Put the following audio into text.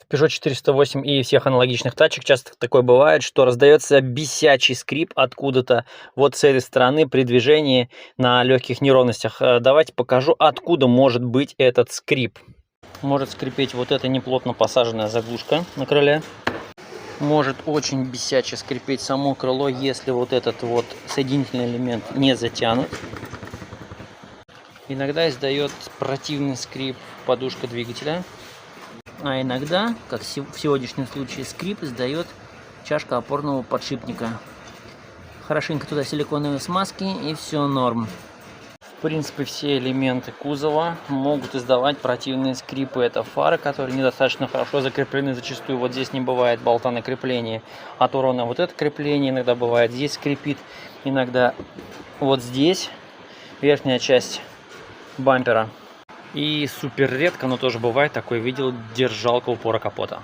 В Peugeot 408 и всех аналогичных тачек часто такое бывает, что раздается бесячий скрип откуда-то вот с этой стороны при движении на легких неровностях. Давайте покажу, откуда может быть этот скрип. Может скрипеть вот эта неплотно посаженная заглушка на крыле. Может очень бесяче скрипеть само крыло, если вот этот вот соединительный элемент не затянут. Иногда издает противный скрип подушка двигателя. А иногда, как в сегодняшнем случае, скрип издает чашка опорного подшипника. Хорошенько туда силиконовые смазки, и все норм. В принципе, все элементы кузова могут издавать противные скрипы. Это фары, которые недостаточно хорошо закреплены. Зачастую вот здесь не бывает болта на креплении от урона. Вот это крепление иногда бывает. Здесь скрипит, иногда вот здесь верхняя часть бампера. И супер редко, но тоже бывает, такое видел, держалка упора капота.